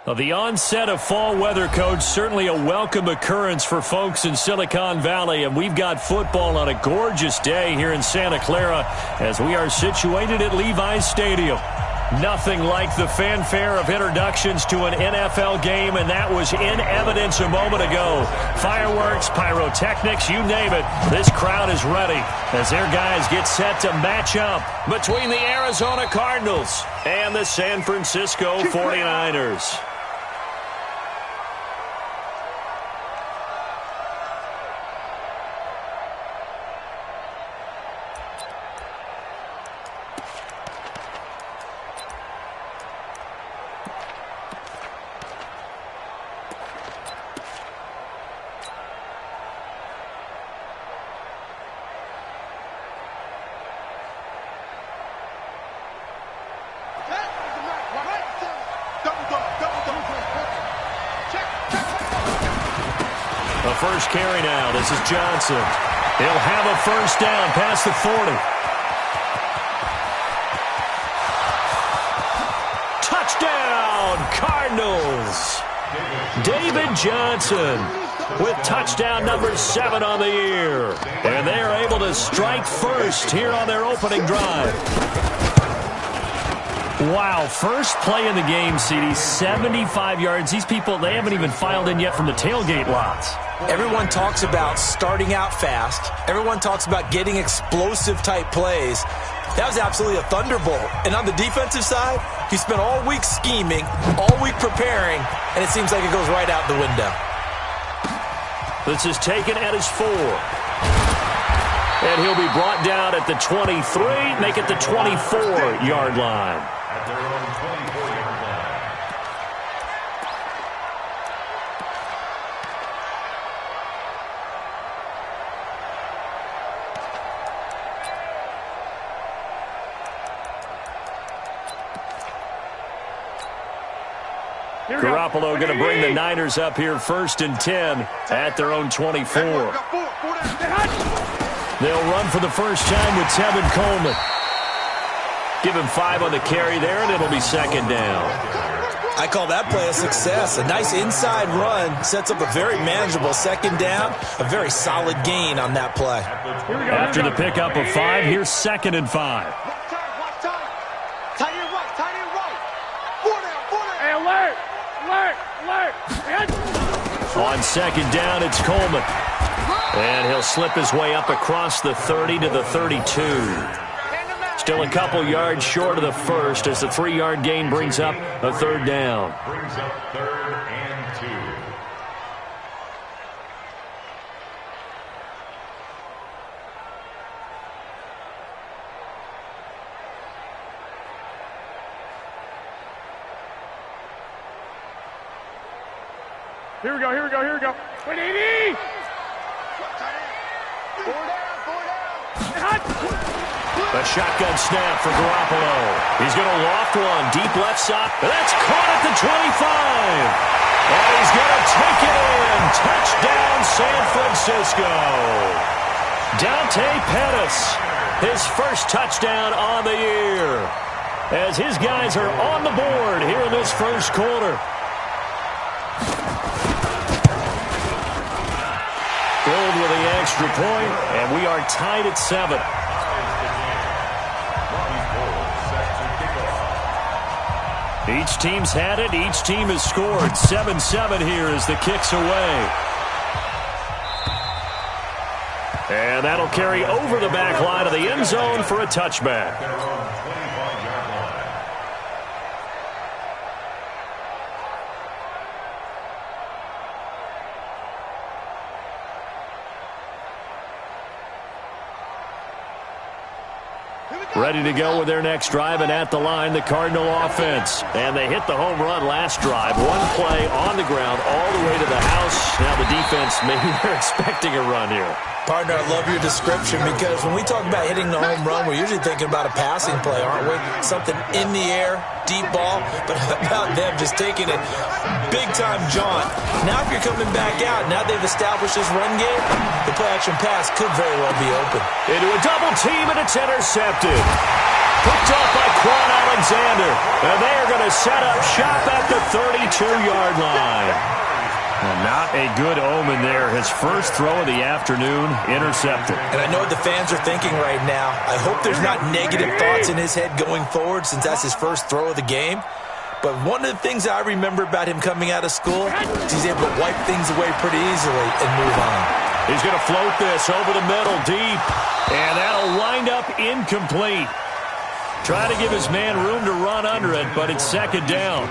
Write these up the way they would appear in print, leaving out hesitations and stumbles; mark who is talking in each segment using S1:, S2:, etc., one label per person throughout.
S1: Well, the onset of fall weather, Coach, certainly a welcome occurrence for folks in Silicon Valley, and we've got football on a gorgeous day here in Santa Clara as we are situated at Levi's Stadium. Nothing like the fanfare of introductions to an NFL game, and that was in evidence a moment ago. Fireworks, pyrotechnics, you name it. This crowd is ready as their guys get set to match up between the Arizona Cardinals and the San Francisco 49ers. First carry now. This is Johnson. He'll have a first down past the 40. Touchdown, Cardinals. David Johnson with touchdown number 7 on the year. And they are able to strike first here on their opening drive. Wow, first play in the game, CD, 75 yards. These people, they haven't even filed in yet from the tailgate lots.
S2: Everyone talks about starting out fast. Everyone talks about getting explosive-type plays. That was absolutely a thunderbolt. And on the defensive side, he spent all week scheming, all week preparing, and it seems like it goes right out the window.
S1: This is taken at his 4. And he'll be brought down at the 23, make it the 24-yard line.
S3: At their own 24-yard line.
S1: Garoppolo going to bring the Niners up here 1st and 10 at their own 24. They'll run for the first time with Tevin Coleman. Give him 5 on the carry there, and it'll be 2nd down.
S2: I call that play a success. A nice inside run sets up a very manageable 2nd down. A very solid gain on that play.
S1: After the pickup of 5, here's 2nd and 5.
S4: Hey, alert! Alert! Alert!
S1: On 2nd down, it's Coleman. And he'll slip his way up across the 30 to the 32. Still a couple yards short of the first as the 3-yard gain brings up a 3rd down.
S3: Brings up 3rd and 2.
S4: Here we go, here we go, here we go. 180!
S1: A shotgun snap for Garoppolo. He's going to loft one, deep left side. That's caught at the 25. And he's going to take it in. Touchdown, San Francisco. Dante Pettis, his first touchdown on the year. As his guys are on the board here in this first quarter. Gold with the extra point, and we are tied at 7. Each team's had it. Each team has scored. 7-7 here as the kick's away. And that'll carry over the back line of the end zone for a touchback. Ready to go with their next drive, and at the line, the Cardinal offense. And they hit the home run last drive. One play on the ground all the way to the house. Now the defense, maybe they're expecting a run here.
S2: Partner, I love your description because when we talk about hitting the home run, we're usually thinking about a passing play, aren't we? Something in the air, deep ball, but how about them just taking it big-time jaunt. Now if you're coming back out, now they've established this run game, the play-action pass could very well be open.
S1: Into a double team, and it's intercepted. Picked up by Quan Alexander. And they are going to set up shop at the 32-yard line. And not a good omen there. His first throw of the afternoon intercepted.
S2: And I know what the fans are thinking right now. I hope there's not negative thoughts in his head going forward since that's his first throw of the game. But one of the things I remember about him coming out of school is he's able to wipe things away pretty easily and move on.
S1: He's going to float this over the middle deep. And that'll wind up incomplete. Trying to give his man room to run under it, but it's second down.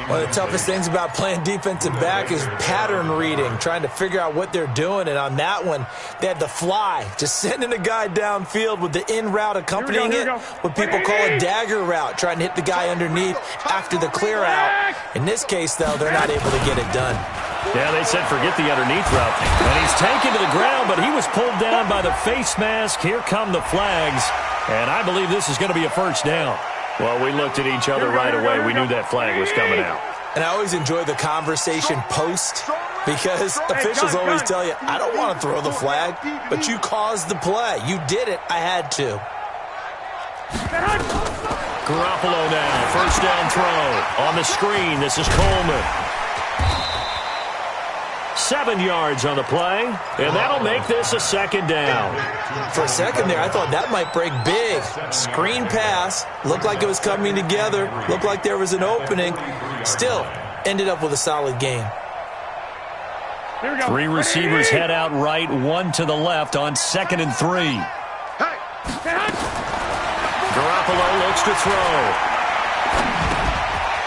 S2: One of the toughest things about playing defensive back is pattern reading, trying to figure out what they're doing. And on that one, they had the fly, just sending a guy downfield with the in route accompanying it, what people call a dagger route, trying to hit the guy underneath after the clear out. In this case, though, they're not able to get it done.
S1: Yeah, they said forget the underneath route. And he's taken to the ground, but he was pulled down by the face mask. Here come the flags. And I believe this is going to be a first down. Well, we looked at each other right away. We knew that flag was coming out.
S2: And I always enjoy the conversation post because officials always tell you, I don't want to throw the flag, but you caused the play. You did it. I had to.
S1: Garoppolo now, first down throw. On the screen, this is Coleman. 7 yards on the play, and that'll make this a second down.
S2: For a second there, I thought that might break big. Screen pass, looked like it was coming together, looked like there was an opening. Still, ended up with a solid game.
S1: 3 receivers head out right, 1 to the left on 2nd and 3. Garoppolo looks to throw.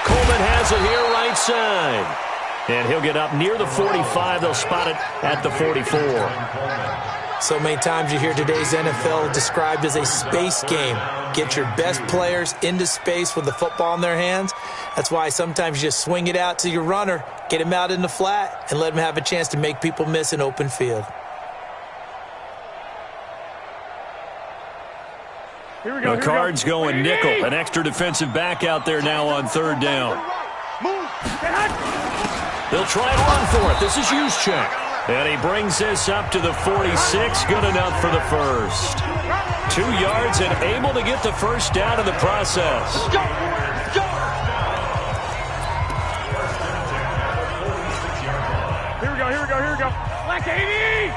S1: Coleman has it here right side. And he'll get up near the 45. They'll spot it at the 44.
S2: So many times you hear today's NFL described as a space game. Get your best players into space with the football in their hands. That's why sometimes you just swing it out to your runner, get him out in the flat, and let him have a chance to make people miss an open field.
S1: The Cards going nickel. An extra defensive back out there now on 3rd down. They'll try and run for it. This is Juszczyk. And he brings this up to the 46. Good enough for the first. 2 yards and able to get the first down in the process.
S4: Here we go, here we go, here we go. Black 80!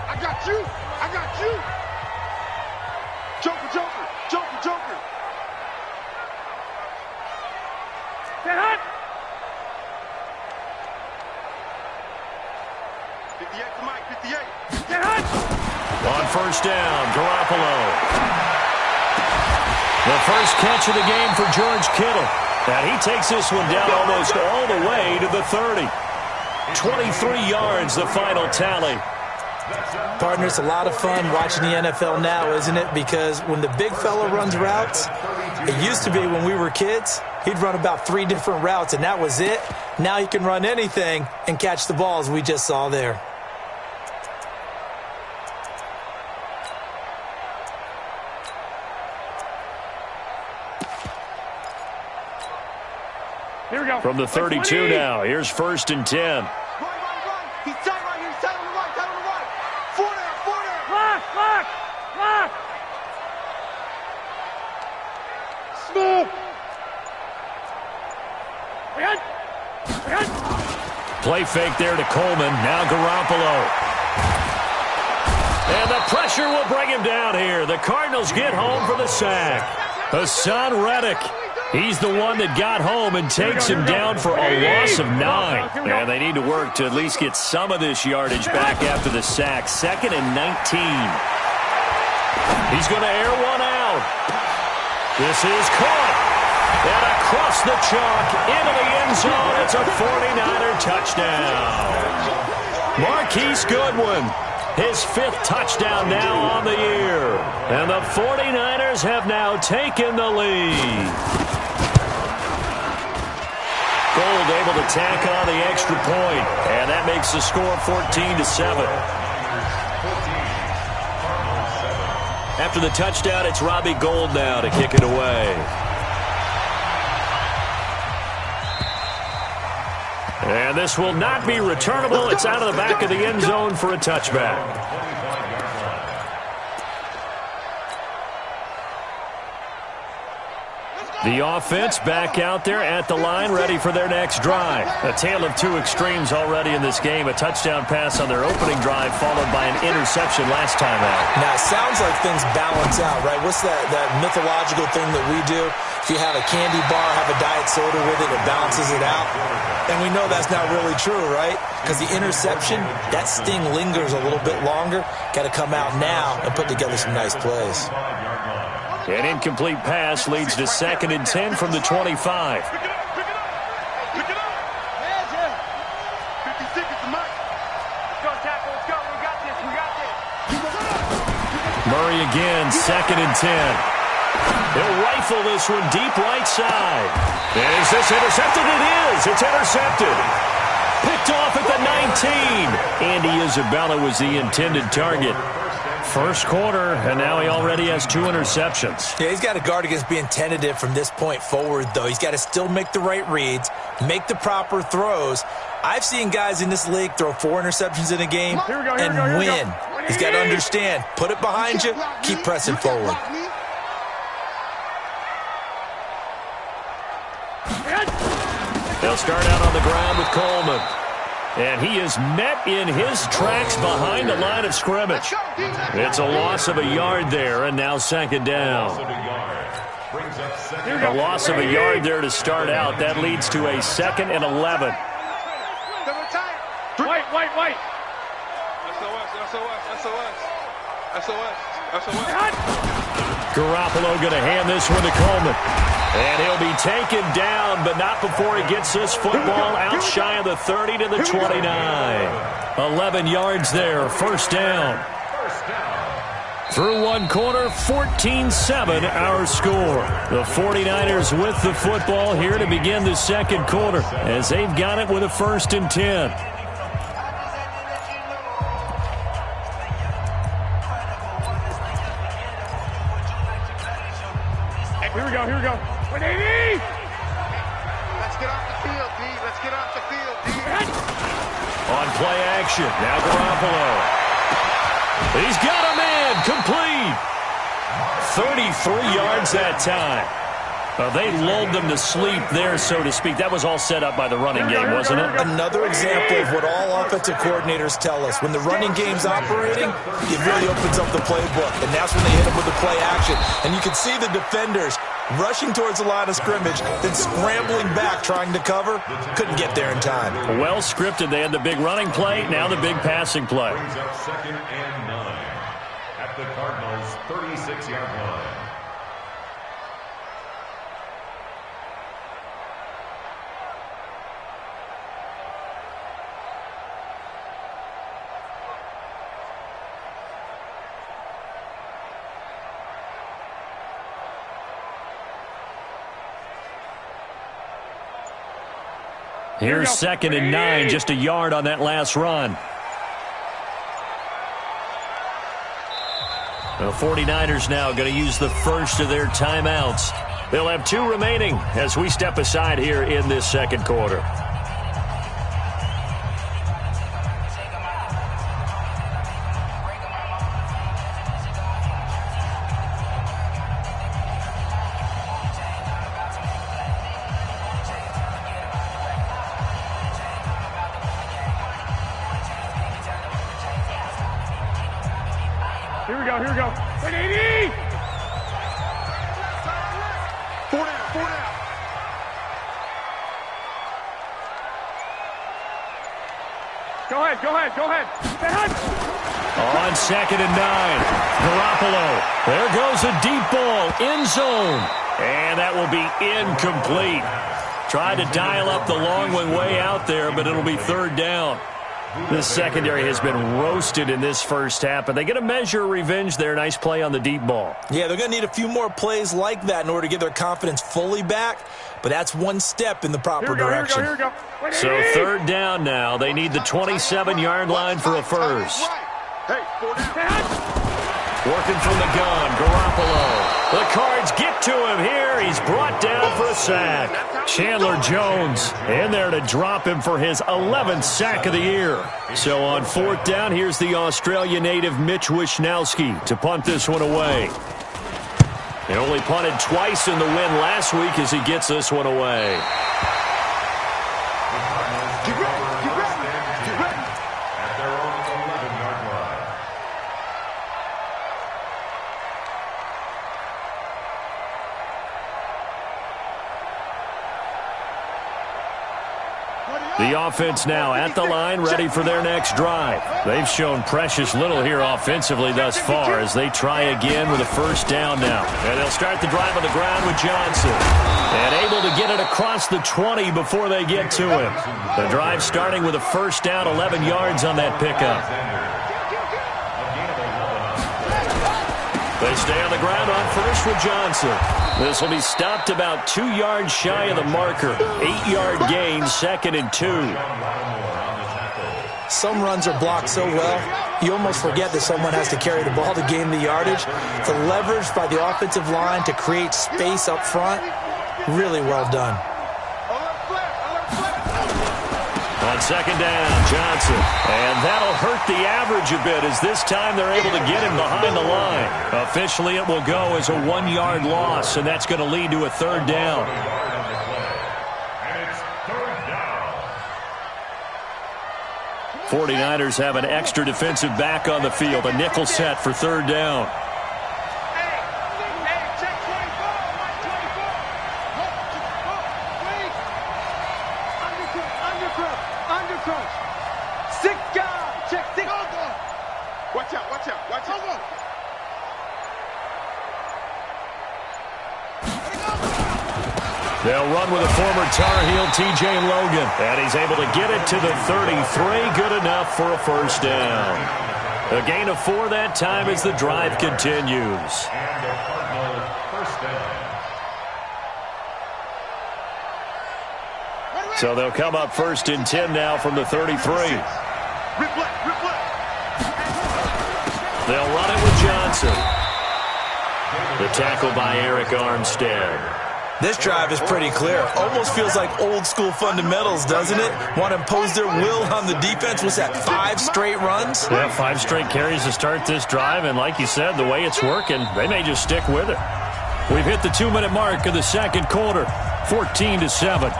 S5: I got you. I got you. Joker, Joker, Joker, Joker.
S4: Get hot!
S5: 58 to Mike, 58.
S4: Get hot!
S1: On first down, Garoppolo. The first catch of the game for George Kittle. And he takes this one down almost all the way to the 30. 23 yards, the final tally.
S2: Partner, it's a lot of fun watching the NFL now, isn't it? Because when the big fella runs routes, it used to be when we were kids, he'd run about 3 different routes, and that was it. Now he can run anything and catch the balls we just saw there.
S4: Here we go.
S1: From the 32 now, here's 1st and 10.
S5: Right. He's tight right here. He's tight on the right. Tight on the right. 4 there.
S4: Lock! Smooth!
S1: Play fake there to Coleman. Now Garoppolo. And the pressure will bring him down here. The Cardinals get home for the sack. Hassan Reddick. He's the one that got home and takes him down for a loss of 9. And they need to work to at least get some of this yardage back after the sack. 2nd and 19. He's going to air one out. This is caught. And across the chalk into the end zone. It's a 49er touchdown. Marquise Goodwin. His 5th touchdown now on the year. And the 49ers have now taken the lead. Gold able to tack on the extra point. And that makes the score 14-7. After the touchdown, it's Robbie Gould now to kick it away. And this will not be returnable. It's out of the back of the end zone for a touchback. The offense back out there at the line, ready for their next drive. A tale of two extremes already in this game. A touchdown pass on their opening drive, followed by an interception last time out.
S2: Now, it sounds like things balance out, right? What's that mythological thing that we do? If you have a candy bar, have a diet soda with it, it balances it out. And we know that's not really true, right? Because the interception, that sting lingers a little bit longer. Got to come out now and put together some nice plays.
S1: An incomplete pass leads to 2nd and 10 from the 25.
S5: Pick it up. Pick it up. Yeah, Jeff. 50 seconds to Mike. Let's go, tackle. Let's go. We got this. We got this.
S1: Murray again, 2nd and 10. He'll rifle this one deep right side. Is this intercepted? It is. It's intercepted. Picked off at the 19. Andy Isabella was the intended target. First quarter, and now he already has 2 interceptions.
S2: Yeah, he's got to guard against being tentative from this point forward, though. He's got to still make the right reads, make the proper throws. I've seen guys in this league throw 4 interceptions in a game and win. He's got to understand, put it behind you, keep pressing forward.
S1: They'll start out on the ground with Coleman. And he is met in his tracks behind the line of scrimmage. It's a loss of a yard there, and now 2nd down. A loss of a yard there to start out. That leads to a 2nd and 11.
S4: Wait.
S5: SOS.
S1: Garoppolo going to hand this one to Coleman. And he'll be taken down, but not before he gets this football out shy of the 30 to the 29. 11 yards there, 1st down. Through one quarter, 14-7 our score. The 49ers with the football here to begin the 2nd quarter as they've got it with a 1st and 10.
S4: Here we go. 180!
S5: Let's get off the field, D. Let's get off the field, D.
S1: On play action, now Garoppolo. He's got a man, complete. 33 yards that time. They lulled them to sleep there, so to speak. That was all set up by the running game, wasn't it?
S2: Another example of what all offensive coordinators tell us. When the running game's operating, it really opens up the playbook. And that's when they hit them with the play action. And you can see the defenders rushing towards the line of scrimmage, then scrambling back, trying to cover. Couldn't get there in time.
S1: Well scripted. They had the big running play, now the big passing play.
S3: Brings up 2nd and 9 at the Cardinals' 36-yard line.
S1: Here's 2nd and 9, just a yard on that last run. The 49ers now going to use the first of their timeouts. They'll have 2 remaining as we step aside here in this 2nd quarter.
S4: Here we go. 180!
S5: 4 down.
S4: Go ahead.
S1: On 2nd and 9, Garoppolo. There goes a deep ball, end zone. And that will be incomplete. Tried to dial up the long one way out there, but it'll be 3rd down. The secondary has been roasted in this first half, but they get a measure of revenge there. Nice play on the deep ball.
S2: Yeah, they're going to need a few more plays like that in order to get their confidence fully back, but that's one step in the proper direction.
S4: Here we go.
S1: So 3rd down now. They need the 27-yard line for a first.
S5: Hey, 4 down.
S1: Working from the gun, Garoppolo. The Cards get to him here. He's brought down for a sack. Chandler Jones in there to drop him for his 11th sack of the year. So on 4th down, here's the Australia native Mitch Wishnowsky to punt this one away. And only punted twice in the win last week as he gets this one away. The offense now at the line, ready for their next drive. They've shown precious little here offensively thus far as they try again with a first down now. And they'll start the drive on the ground with Johnson. And able to get it across the 20 before they get to him. The drive starting with a first down, 11 yards on that pickup. They stay on the ground on first with Johnson. This will be stopped about 2 yards shy of the marker. 8-yard gain, 2nd and 2.
S2: Some runs are blocked so well, you almost forget that someone has to carry the ball to gain the yardage. The leverage by the offensive line to create space up front, really well done.
S1: On second down, Johnson. And that'll hurt the average a bit as this time they're able to get him behind the line. Officially, it will go as a 1-yard loss, and that's going to lead to a third down.
S3: And it's third down.
S1: 49ers have an extra defensive back on the field, a nickel set for third down. They'll run with a former Tar Heel, T.J. Logan. And he's able to get it to the 33. Good enough for a first down. A gain of 4 that time as the drive continues.
S3: And the Cardinal first down.
S1: So they'll come up 1st and 10 now from the 33. They'll run it with Johnson. The tackle by Eric Armstead.
S2: This drive is pretty clear. Almost feels like old school fundamentals, doesn't it? Want to impose their will on the defense. Was that 5 straight runs?
S1: Yeah, 5 straight carries to start this drive, and like you said, the way it's working, they may just stick with it. We've hit the 2-minute mark of the second quarter, 14-7.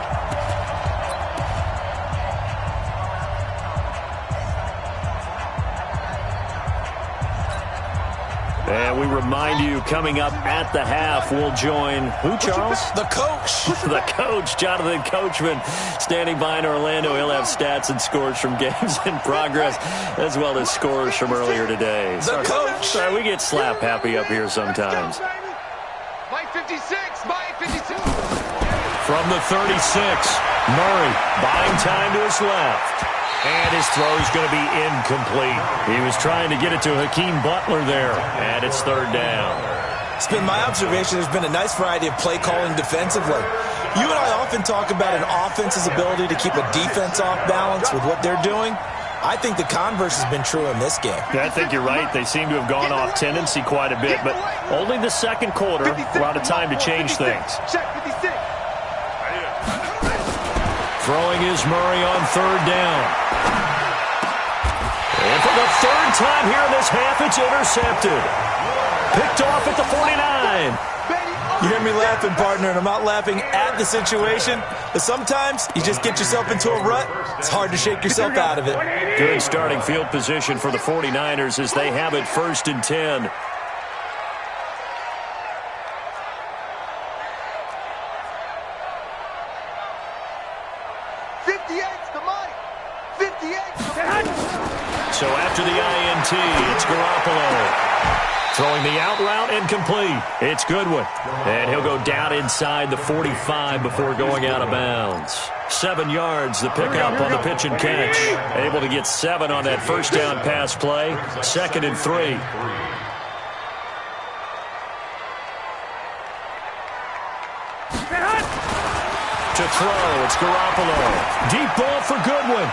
S1: And we remind you, coming up at the half, we'll join who, Charles?
S2: The coach.
S1: The coach, Jonathan Coachman, standing by in Orlando. He'll have stats and scores from games in progress, as well as scores from earlier today.
S2: The coach.
S1: Sorry, we get slap happy up here sometimes.
S5: Mike 56, Mike 56.
S1: From the 36, Murray buying time to his left. And his throw is going to be incomplete. He was trying to get it to Hakeem Butler there, and it's third down.
S2: It's been my observation there's been a nice variety of play calling defensively. You and I often talk about an offense's ability to keep a defense off balance with what they're doing. I think the converse has been true in this game.
S1: Yeah, I think you're right. They seem to have gone off tendency quite a bit, but only the second quarter, a lot of time to change things. Throwing is Murray on third down. And for the third time here in this half, it's intercepted. Picked off at the 49.
S2: You hear me laughing, partner, and I'm not laughing at the situation, but sometimes you just get yourself into a rut. It's hard to shake yourself out of it.
S1: Good starting field position for the 49ers as they have it 1st and 10. So after the INT, it's Garoppolo. Throwing the out route and complete. It's Goodwin. And he'll go down inside the 45 before going out of bounds. 7 yards, the pickup on the pitch and catch. Able to get 7 on that first down pass play. 2nd and 3. To throw, it's Garoppolo. Deep ball for Goodwin.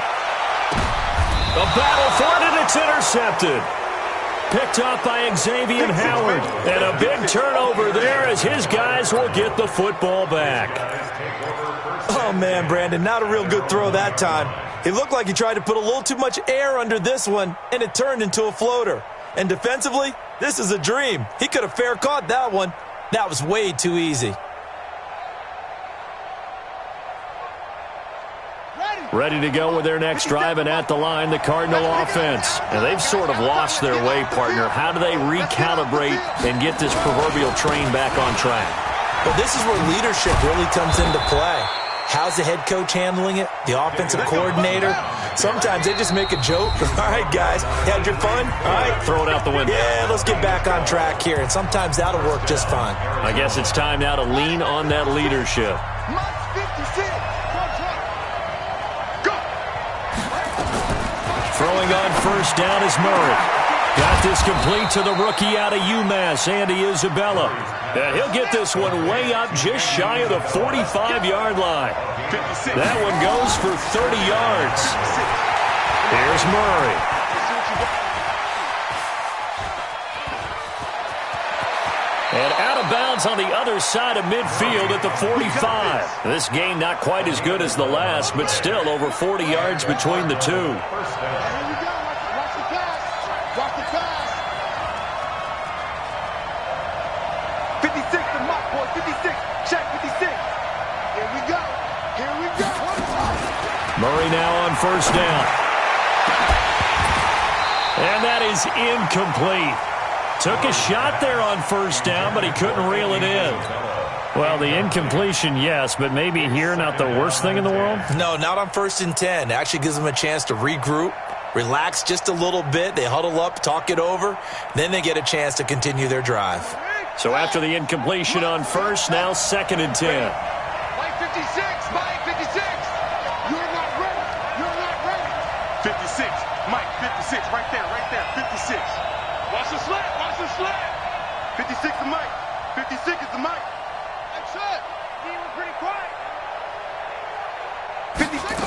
S1: A battle for it, and it's intercepted. Picked off by Xavier Howard. And a big turnover there as his guys will get the football back.
S2: Oh, man, Brandon, not a real good throw that time. It looked like he tried to put a little too much air under this one, and it turned into a floater. And defensively, this is a dream. He could have fair caught that one. That was way too easy.
S1: Ready to go with their next drive, and at the line, the Cardinal offense. And they've sort of lost their way, partner. How do they recalibrate and get this proverbial train back on track?
S2: Well, this is where leadership really comes into play. How's the head coach handling it? The offensive coordinator? Sometimes they just make a joke. All right, guys, had your fun? All right.
S1: Throw it out the window.
S2: Yeah, let's get back on track here. And sometimes that'll work just fine.
S1: I guess it's time now to lean on that leadership. Throwing on first down is Murray. Got this complete to the rookie out of UMass, Andy Isabella. And he'll get this one way up just shy of the 45-yard line. That one goes for 30 yards. Here's Murray. And out of bounds on the other side of midfield at the 45. This game not quite as good as the last, but still over 40 yards between the two. Murray now on first down. And that is incomplete. Took a shot there on first down, but he couldn't reel it in. Well, the incompletion, yes, but maybe here not the worst thing in the world?
S2: No, not on 1st and 10. It actually gives them a chance to regroup, relax just a little bit. They huddle up, talk it over. Then they get a chance to continue their drive.
S1: So after the incompletion on first, now 2nd and 10.
S5: Mike 56, Mike 56. You're not ready. You're not ready. 56, Mike 56, right there, 56. Watch the slant, watch the slant. 56 to Mike. 56 is the Mike. That's it. He was pretty quiet. 56.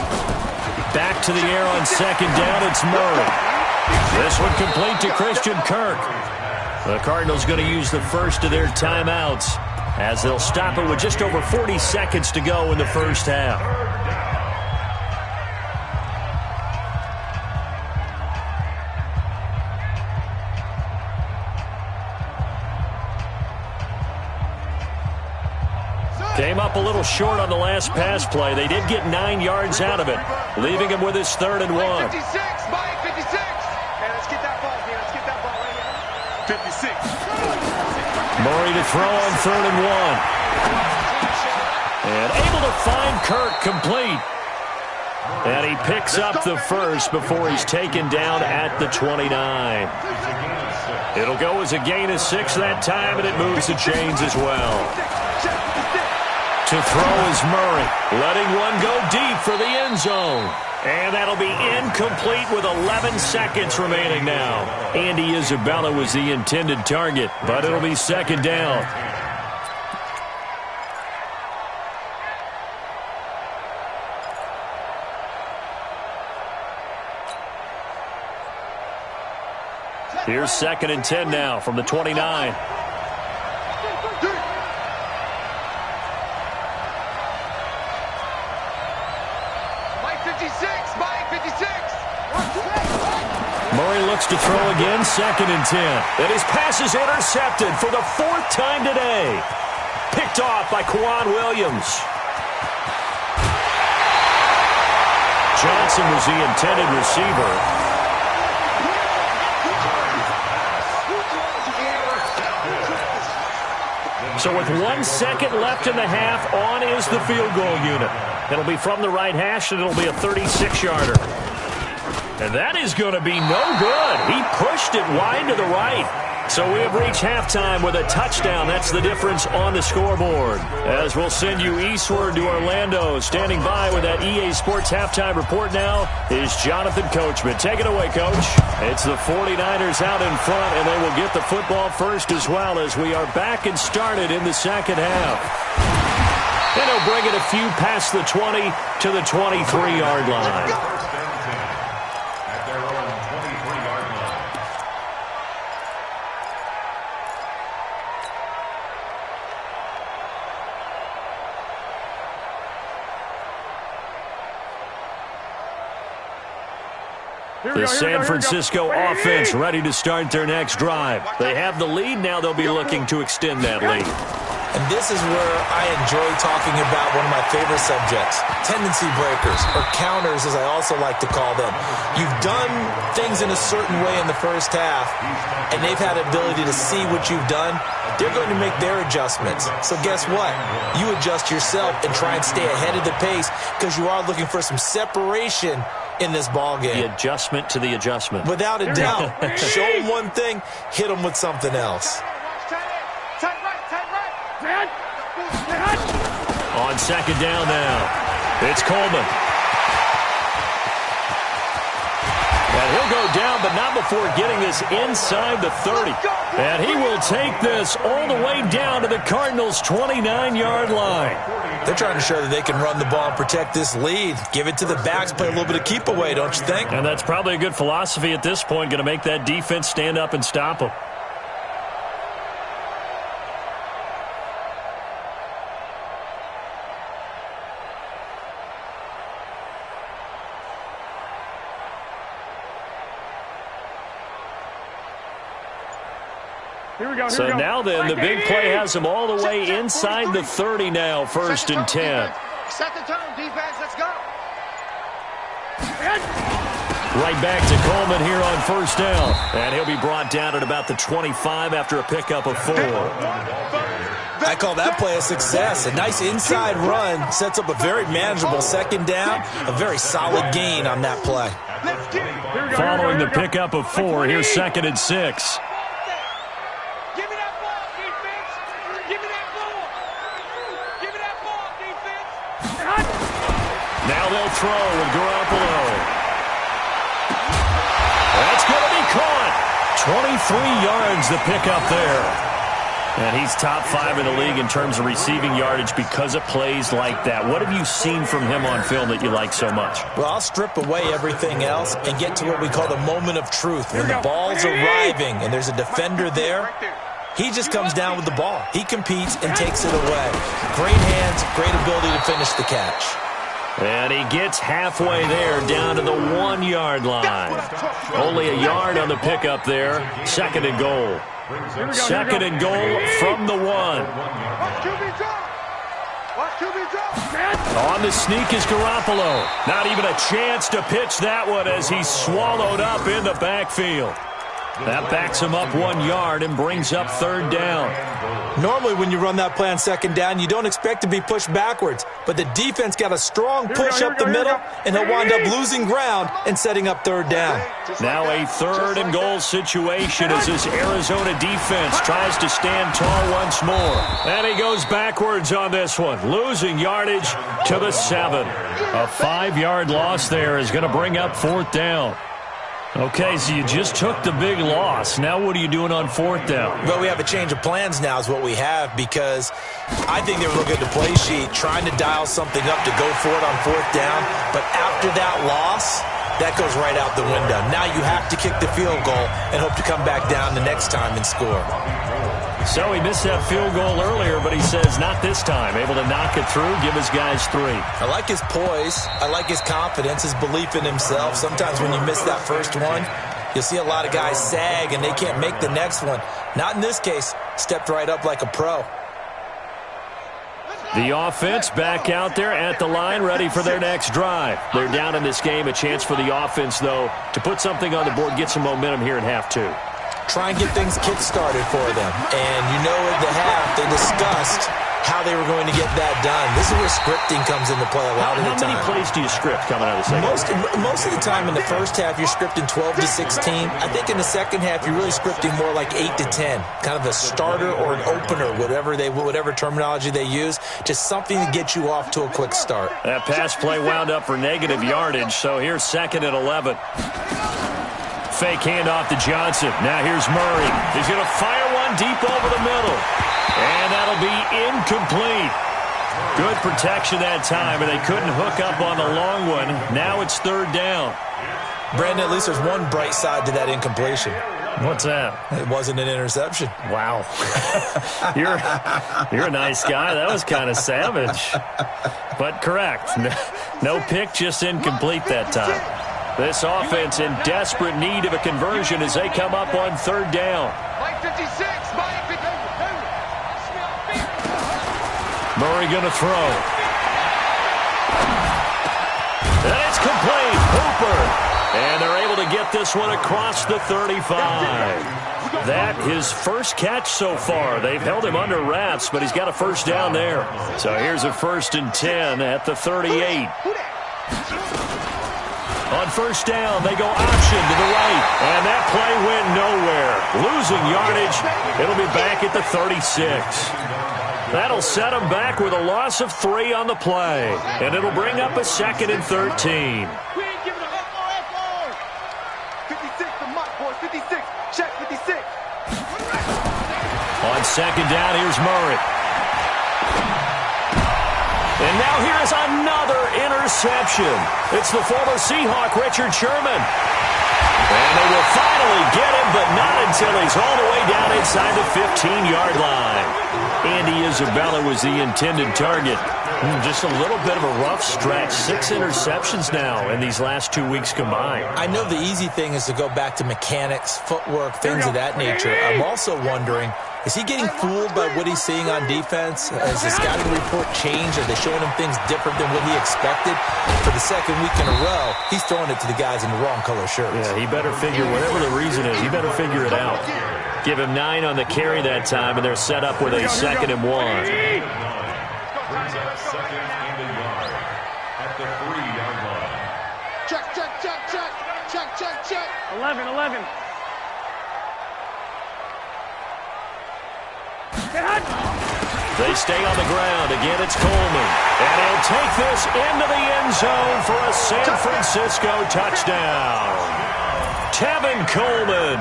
S1: Back to the air on 2nd down, it's Murray. This one complete to Christian Kirk. The Cardinals going to use the first of their timeouts as they'll stop it with just over 40 seconds to go in the first half. Came up a little short on the last pass play. They did get 9 yards out of it, leaving him with his 3rd and 1.
S5: Mike 56, Mike 56. Hey, let's get that ball here. Let's get that ball right here. 56.
S1: Murray to throw on 3rd and 1. And able to find Kirk complete. And he picks up the first before he's taken down at the 29. It'll go as a gain of 6 that time, and it moves the chains as well. To throw is Murray, letting one go deep for the end zone. And that'll be incomplete with 11 seconds remaining now. Andy Isabella was the intended target, but it'll be 2nd down. Here's 2nd and 10 now from the 29. Murray looks to throw again, 2nd and 10. And his pass is intercepted for the 4th time today. Picked off by Quan Williams. Johnson was the intended receiver. So with 1 second left in the half, on is the field goal unit. It'll be from the right hash, and it'll be a 36-yarder. And that is going to be no good. He pushed it wide to the right. So we have reached halftime with a touchdown. That's the difference on the scoreboard. As we'll send you eastward to Orlando. Standing by with that EA Sports halftime report now is Jonathan Coachman. Take it away, Coach. It's the 49ers out in front, and they will get the football first as well as we are back and started in the second half. And they'll bring it a few past the 20 to the 23-yard line. The San Francisco offense ready to start their next drive. They have the lead. Now they'll be looking to extend that lead.
S2: And this is where I enjoy talking about one of my favorite subjects, tendency breakers, or counters as I also like to call them. You've done things in a certain way in the first half, and they've had the ability to see what you've done. They're going to make their adjustments. So guess what? You adjust yourself and try and stay ahead of the pace because you are looking for some separation in this ball game.
S1: The adjustment to the adjustment.
S2: Without a doubt. Show them one thing, hit them with something else.
S1: On second down now, it's Coleman. And he'll go down, but not before getting this inside the 30. And he will take this all the way down to the Cardinals' 29-yard line.
S2: They're trying to show that they can run the ball and protect this lead. Give it to the backs, play a little bit of keep away, don't you think?
S1: And that's probably a good philosophy at this point, going to make that defense stand up and stop them. So now then, the big play has them all the way inside the 30 now, first and 10.
S5: Second turn, defense, let's go.
S1: Right back to Coleman here on first down. And he'll be brought down at about the 25 after a pickup of 4.
S2: I call that play a success. A nice inside run sets up a very manageable second down. A very solid gain on that play.
S1: Following the pickup of 4, here's second and 6. Now they'll throw with Garoppolo. That's going to be caught. 23 yards the pickup there. And he's top 5 in the league in terms of receiving yardage because of plays like that. What have you seen from him on film that you like so much?
S2: Well, I'll strip away everything else and get to what we call the moment of truth. When the ball's arriving and there's a defender there, he just comes down with the ball. He competes and takes it away. Great hands, great ability to finish the catch.
S1: And he gets halfway there, down to the 1-yard line. Only a yard on the pickup there. Second and goal. Second and goal from the 1. On the sneak is Garoppolo. Not even a chance to pitch that one as he's swallowed up in the backfield. That backs him up 1 yard and brings up third down.
S2: Normally when you run that play on second down, you don't expect to be pushed backwards. But the defense got a strong push up the middle, and he'll wind up losing ground and setting up third down.
S1: Now a third and goal situation as this Arizona defense tries to stand tall once more. And he goes backwards on this one, losing yardage to the 7. A 5-yard loss there is going to bring up fourth down. Okay, so you just took the big loss. Now what are you doing on fourth down?
S2: Well, we have a change of plans now is what we have because I think they were looking at the play sheet, trying to dial something up to go for it on fourth down. But after that loss, that goes right out the window. Now you have to kick the field goal and hope to come back down the next time and score.
S1: So he missed that field goal earlier, but he says not this time. Able to knock it through, give his guys 3.
S2: I like his poise. I like his confidence, his belief in himself. Sometimes when you miss that first one, you'll see a lot of guys sag and they can't make the next one. Not in this case. Stepped right up like a pro.
S1: The offense back out there at the line, ready for their next drive. They're down in this game. A chance for the offense, though, to put something on the board, get some momentum here in half 2.
S2: Try and get things kick-started for them. And you know at the half, they discussed how they were going to get that done. This is where scripting comes into play a lot of the time.
S1: How many plays do you script coming out of the second?
S2: Most of the time in the first half, you're scripting 12 to 16. I think in the second half, you're really scripting more like 8 to 10. Kind of a starter or an opener, whatever terminology they use. Just something to get you off to a quick start.
S1: That pass play wound up for negative yardage, so here's second and 11. Fake handoff to Johnson. Now here's Murray. He's going to fire one deep over the middle. And that'll be incomplete. Good protection that time, and they couldn't hook up on the long one. Now it's third down.
S2: Brandon, at least there's one bright side to that incompletion.
S1: What's that?
S2: It wasn't an interception.
S1: Wow. You're a nice guy. That was kind of savage. But correct. No pick, just incomplete that time. This offense in desperate need of a conversion as they come up on third down.
S5: Mike 56, Mike 56.
S1: Murray going to throw. And it's complete. Hooper. And they're able to get this one across the 35. That his first catch so far. They've held him under wraps, but he's got a first down there. So here's a 1st and 10 at the 38. On first down, they go option to the right. And that play went nowhere. Losing yardage. It'll be back at the 36. That'll set them back with a loss of 3 on the play. And it'll bring up a 2nd and 13.
S5: 56, check 56.
S1: On second down, here's Murray. And now here's another interception. It's the former Seahawk, Richard Sherman. And they will finally get him, but not until he's all the way down inside the 15-yard line. Andy Isabella was the intended target. Just a little bit of a rough stretch. 6 interceptions now in these last 2 weeks combined.
S2: I know the easy thing is to go back to mechanics, footwork, things of that nature. I'm also wondering, is he getting fooled by what he's seeing on defense? Has the scouting report changed? Are they showing him things different than what he expected? For the second week in a row, he's throwing it to the guys in the wrong color shirts.
S1: Yeah, he better figure, whatever the reason is, he better figure it out. Give him 9 on the carry that time, and they're set up with a 2nd and 1.
S3: Brings up 2nd and a yard at the 3-yard line.
S5: Check.
S4: 11.
S1: They stay on the ground. Again, it's Coleman. And he'll take this into the end zone for a San Francisco touchdown. Tevin Coleman.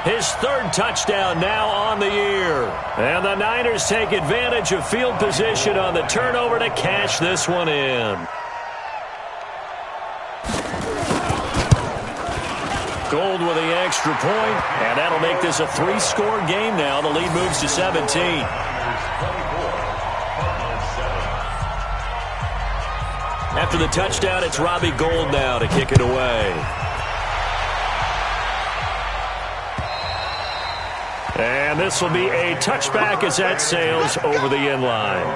S1: His 3rd touchdown now on the year. And the Niners take advantage of field position on the turnover to cash this one in. Gold with the extra point, and that'll make this a 3-score game now. The lead moves to 17. After the touchdown, it's Robbie Gould now to kick it away. And this will be a touchback as that sails over the end line.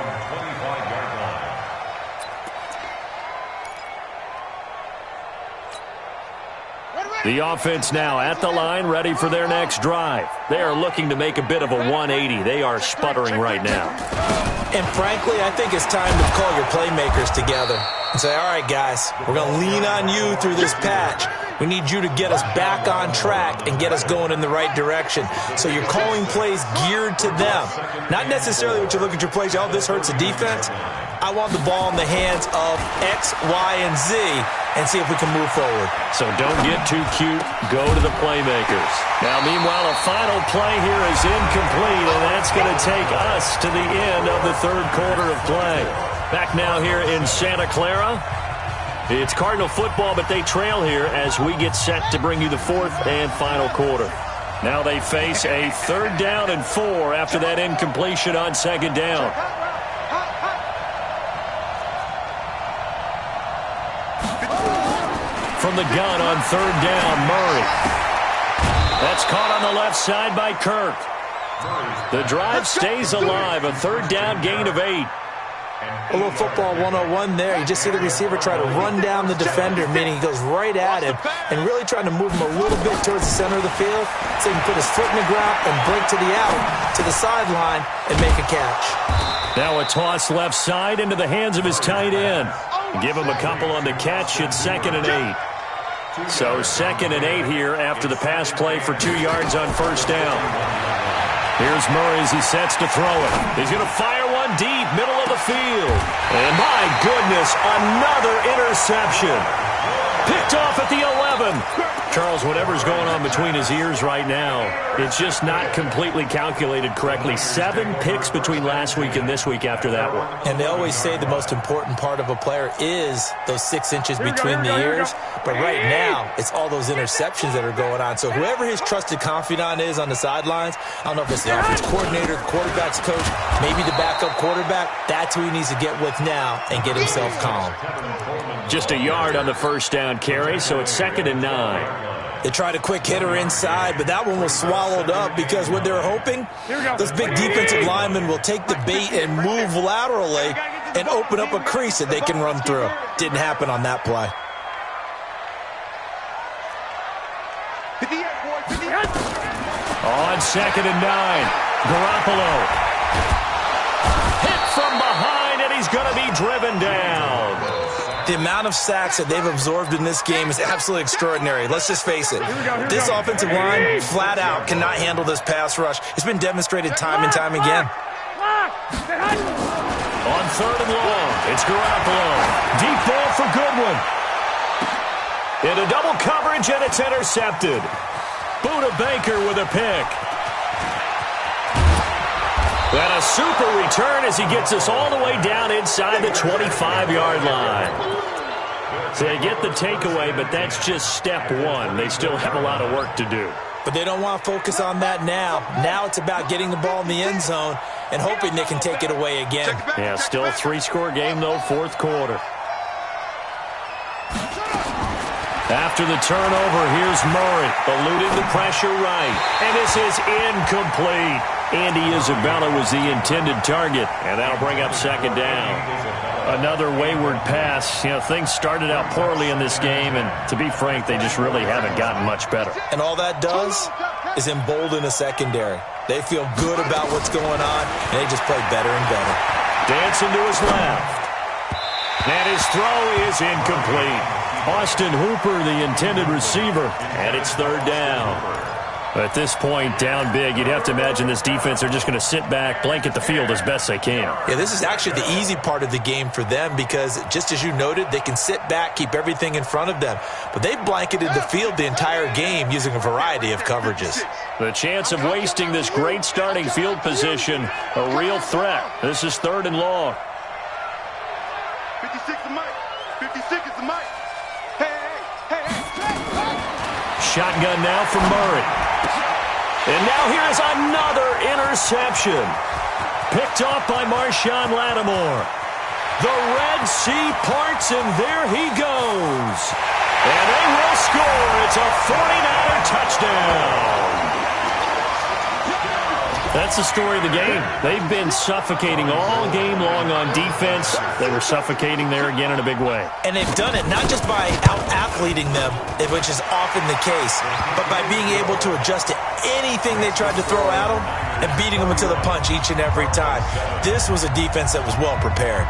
S1: The offense now at the line, ready for their next drive. They are looking to make a bit of a 180. They are sputtering right now.
S2: And frankly, I think it's time to call your playmakers together and say, all right, guys, we're going to lean on you through this patch. We need you to get us back on track and get us going in the right direction. So you're calling plays geared to them. Not necessarily what you look at your plays, oh, this hurts the defense. I want the ball in the hands of X, Y, and Z and see if we can move forward.
S1: So don't get too cute. Go to the playmakers. Now, meanwhile, a final play here is incomplete, and that's going to take us to the end of the 3rd quarter of play. Back now here in Santa Clara. It's Cardinal football, but they trail here as we get set to bring you the 4th and final quarter. Now they face a 3rd down and 4 after that incompletion on 2nd down. From the gun on 3rd down, Murray. That's caught on the left side by Kirk. The drive stays alive, a 3rd down gain of 8.
S2: A little football 101 there. You just see the receiver try to run down the defender, meaning he goes right at him and really trying to move him a little bit towards the center of the field so he can put his foot in the ground and break to the out, to the sideline, and make a catch.
S1: Now a toss left side into the hands of his tight end. Give him a couple on the catch. It's 2nd and 8. So 2nd and 8 here after the pass play for 2 yards on 1st down. Here's Murray as he sets to throw it. He's going to fire one deep, middle of the field. And my goodness, another interception. Picked off at the 11. Charles, whatever's going on between his ears right now, it's just not completely calculated correctly. 7 picks between last week and this week after that one.
S2: And they always say the most important part of a player is those 6 inches between the ears. But right now, it's all those interceptions that are going on. So whoever his trusted confidant is on the sidelines, I don't know if it's the offense coordinator, the quarterback's coach, maybe the backup quarterback, that's who he needs to get with now and get himself calm.
S1: Just a yard on the 1st down down carry, so it's 2nd and 9.
S2: They tried a quick hitter inside, but that one was swallowed up because what they're hoping, those big defensive linemen will take the bait and move laterally and open up a crease that they can run through. Didn't happen on that play.
S1: On 2nd and 9, Garoppolo. Hit from behind, and he's going to be driven down.
S2: The amount of sacks that they've absorbed in this game is absolutely extraordinary. Let's just face it. This offensive line, flat out, cannot handle this pass rush. It's been demonstrated time and time again.
S1: On 3rd and long, it's Garoppolo. Deep ball for Goodwin. Into double coverage, and it's intercepted. Buda Baker with a pick. And a super return as he gets us all the way down inside the 25-yard line. So they get the takeaway, but that's just step one. They still have a lot of work to do.
S2: But they don't want to focus on that now. Now it's about getting the ball in the end zone and hoping they can take it away again.
S1: Yeah, still a 3-score game, though, 4th quarter. After the turnover, here's Murray, eluding the pressure right. And this is incomplete. Andy Isabella was the intended target, and that'll bring up 2nd down. Another wayward pass. You know, things started out poorly in this game, and to be frank, they just really haven't gotten much better.
S2: And all that does is embolden a secondary. They feel good about what's going on, and they just play better and better.
S1: Dancing to his left. And his throw is incomplete. Austin Hooper, the intended receiver, and it's 3rd down. At this point, down big, you'd have to imagine this defense are just going to sit back, blanket the field as best they can.
S2: Yeah, this is actually the easy part of the game for them because, just as you noted, they can sit back, keep everything in front of them. But they've blanketed the field the entire game using a variety of coverages.
S1: The chance of wasting this great starting field position, a real threat. This is 3rd and long.
S5: 56 is Mike. 56 is the Mike.
S1: Shotgun now from Murray. And now here's another interception. Picked off by Marshawn Lattimore. The Red Sea parts, and there he goes. And they will score. It's a 49er touchdown. That's the story of the game. They've been suffocating all game long on defense. They were suffocating there again in a big way.
S2: And they've done it not just by out-athleting them, which is often the case, but by being able to adjust to anything they tried to throw at them and beating them into the punch each and every time. This was a defense that was well prepared.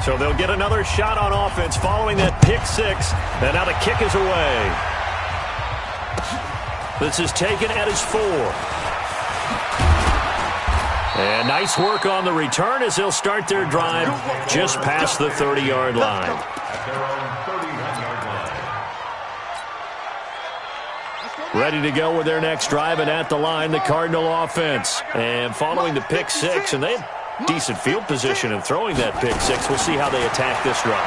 S1: So they'll get another shot on offense following that pick six. And now the kick is away. This is taken at his 4. And nice work on the return as they'll start their drive just past the 30-yard line. Ready to go with their next drive, and at the line, the Cardinal offense. And following the pick six, and they have decent field position in throwing that pick six. We'll see how they attack this drive.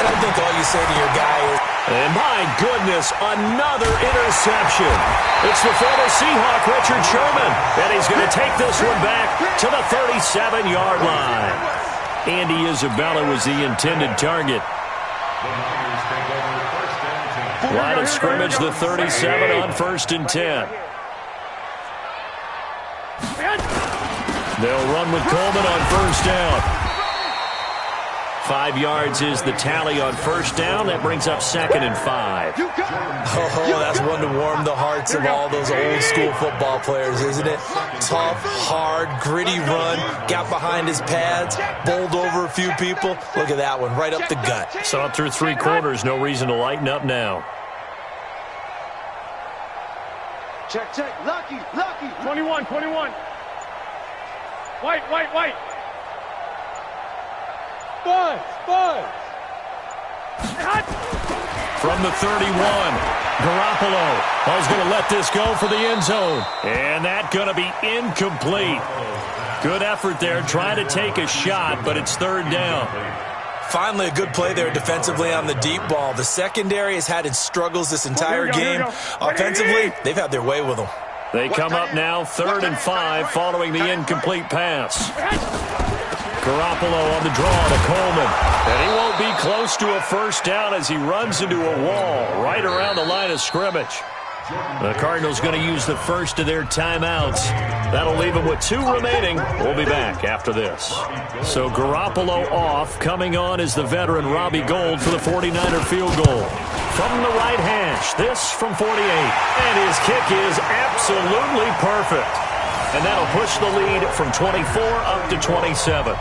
S2: And I think all you say to your guy is,
S1: and my goodness, another interception. It's the former Seahawk, Richard Sherman, and he's going to take this one back to the 37-yard line. Andy Isabella was the intended target. Line of scrimmage, the 37 on 1st and 10. They'll run with Coleman on 1st down. 5 yards is the tally on 1st down. That brings up 2nd and 5.
S2: oh, that's one to warm the hearts of all those old school football players, isn't it? Tough, hard, gritty run, got behind his pads, bowled over a few people. Look at that one, right up the gut.
S1: Saw it through 3 quarters, no reason to lighten up now.
S4: Check, check, Lucky. 21. White. Buzz.
S1: From the 31, Garoppolo is going to let this go for the end zone. And that's going to be incomplete. Good effort there, trying to take a shot, but it's 3rd down.
S2: Finally, a good play there defensively on the deep ball. The secondary has had its struggles this entire game. Offensively, they've had their way with them.
S1: They come up now 3rd and 5 following the incomplete pass. Garoppolo on the draw to Coleman. And he won't be close to a first down as he runs into a wall right around the line of scrimmage. The Cardinals going to use the first of their timeouts. That'll leave them with 2 remaining. We'll be back after this. So Garoppolo off. Coming on is the veteran Robbie Gould for the 49er field goal. From the right hash, this from 48. And his kick is absolutely perfect. And that'll push the lead from 24 up to 27.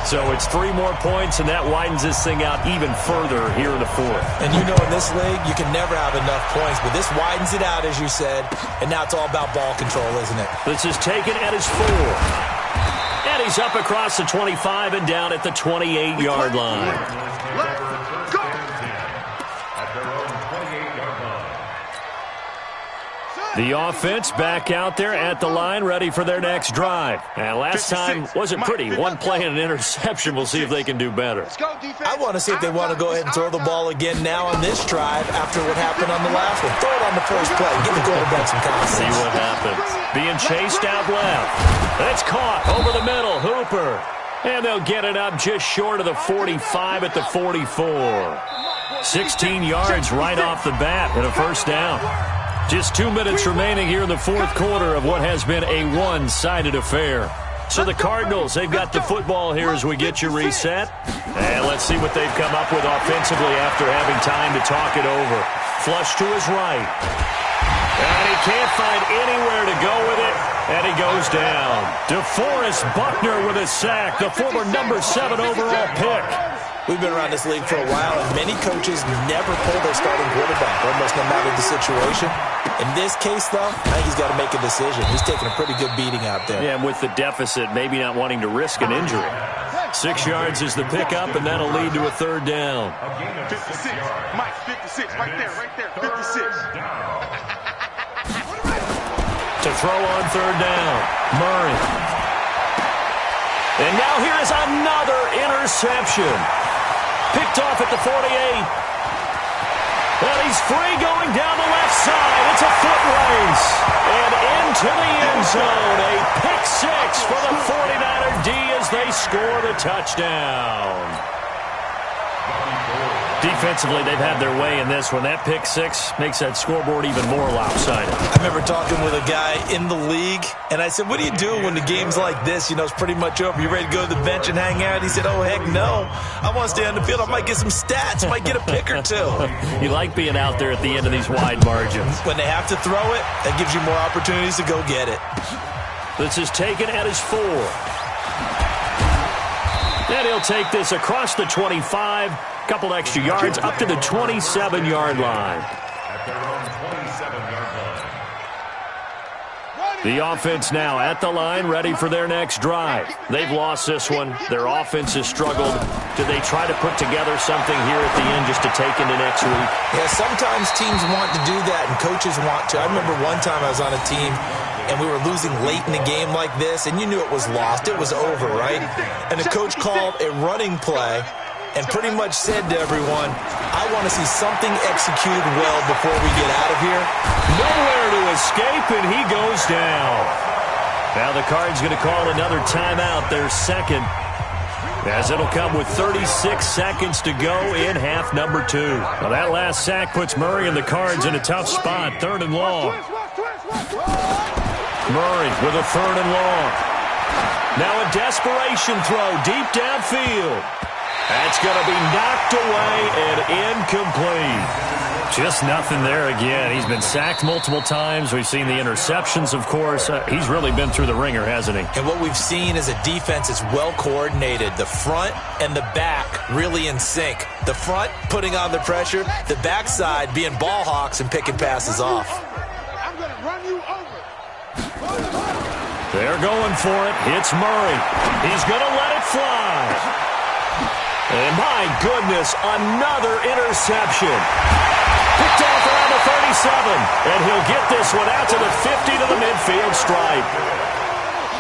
S1: So it's 3 more points, and that widens this thing out even further here in the 4th.
S2: And you know, in this league, you can never have enough points, but this widens it out, as you said, and now it's all about ball control, isn't it?
S1: This is taken at his 4. And he's up across the 25 and down at the 28-yard line.
S3: Let's go. At their own 28-yard line.
S1: The offense back out there at the line, ready for their next drive. And last time wasn't pretty. 1 play and an interception. We'll see if they can do better.
S2: I want to see if they want to go ahead and throw the ball again now on this drive after what happened on the last one. Throw it on the first play. Give the quarterback some confidence.
S1: See what happens. Being chased out left. That's caught over the middle. Hooper. And they'll get it up just short of the 45 at the 44. 16 yards right off the bat and a first down. Just 2 minutes remaining here in the 4th quarter of what has been a one-sided affair. So the Cardinals, they've got the football here as we get you reset. And let's see what they've come up with offensively after having time to talk it over. Flush to his right. And he can't find anywhere to go with it. And he goes down. DeForest Buckner with a sack, the former number 7 overall pick.
S2: We've been around this league for a while, and many coaches never pull their starting quarterback, almost no matter the situation. In this case, though, I think he's got to make a decision. He's taking a pretty good beating out there.
S1: Yeah, and with the deficit, maybe not wanting to risk an injury. 6 yards is the pickup, and that'll lead to a 3rd down.
S5: 56. Mike, 56. Right there. 56.
S1: To throw on 3rd down, Murray. And now here is another interception. Picked off at the 48. And he's free going down the left side. It's a foot race. And into the end zone. A pick 6 for the 49er D as they score the touchdown. Defensively, they've had their way in this one. That pick 6 makes that scoreboard even more lopsided.
S2: I remember talking with a guy in the league, and I said, what do you do when the game's like this? You know, it's pretty much over. You ready to go to the bench and hang out? He said, oh, heck no. I want to stay on the field. I might get some stats. I might get a pick or 2.
S1: You like being out there at the end of these wide margins.
S2: When they have to throw it, that gives you more opportunities to go get it.
S1: This is taken at his 4. And he'll take this across the 25. Couple extra yards up to the 27-yard line.
S3: At their own 27-yard line.
S1: The offense now at the line, ready for their next drive. They've lost this one. Their offense has struggled. Do they try to put together something here at the end just to take into next week?
S2: Yeah, sometimes teams want to do that, and coaches want to. I remember one time I was on a team, and we were losing late in a game like this, and you knew it was lost. It was over, right? And the coach called a running play and pretty much said to everyone, I want to see something executed well before we get out of here.
S1: Nowhere to escape, and he goes down. Now the Cards going to call another timeout, their second, as it'll come with 36 seconds to go in half number 2. Well, that last sack puts Murray and the Cards in a tough spot, 3rd and long. Murray with a 3rd and long. Now a desperation throw deep downfield. That's going to be knocked away and incomplete. Just nothing there again. He's been sacked multiple times. We've seen the interceptions, of course. He's really been through the ringer, hasn't he?
S2: And what we've seen is a defense that's well coordinated. The front and the back really in sync. The front putting on the pressure. The backside being ball hawks and picking passes off.
S5: I'm going to run you over.
S1: They're going for it. It's Murray. He's going to let it fly. And my goodness, another interception. Picked off around the 37. And he'll get this one out to the 50 to the midfield stripe.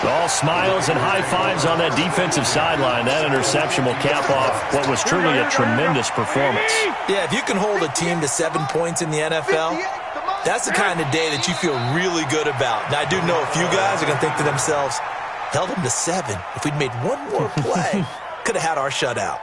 S1: All smiles and high fives on that defensive sideline. That interception will cap off what was truly a tremendous performance.
S2: Yeah, if you can hold a team to 7 points in the NFL, that's the kind of day that you feel really good about. Now, I do know a few guys are going to think to themselves, Held them to 7. If we'd made one more play, could have had our shutout.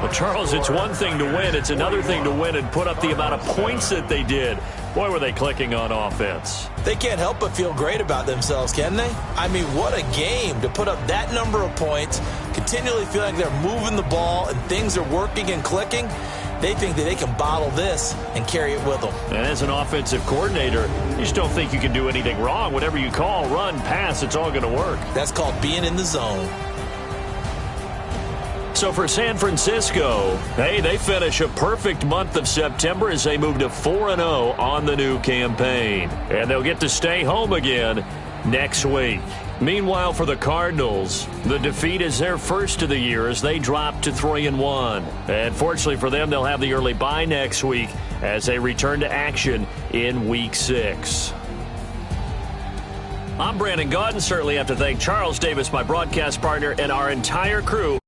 S1: Well, Charles, it's one thing to win. It's another thing to win and put up the amount of points that they did. Boy, were they clicking on offense.
S2: They can't help but feel great about themselves, can they? I mean, what a game to put up that number of points, continually feel like they're moving the ball and things are working and clicking. They think that they can bottle this and carry it with them.
S1: And as an offensive coordinator, you just don't think you can do anything wrong. Whatever you call, run, pass, it's all going to work.
S2: That's called being in the zone.
S1: So for San Francisco, hey, they finish a perfect month of September as they move to 4-0 on the new campaign. And they'll get to stay home again next week. Meanwhile, for the Cardinals, the defeat is their first of the year as they drop to 3-1. And fortunately for them, they'll have the early bye next week as they return to action in Week 6. I'm Brandon Gaudin. Certainly have to thank Charles Davis, my broadcast partner, and our entire crew.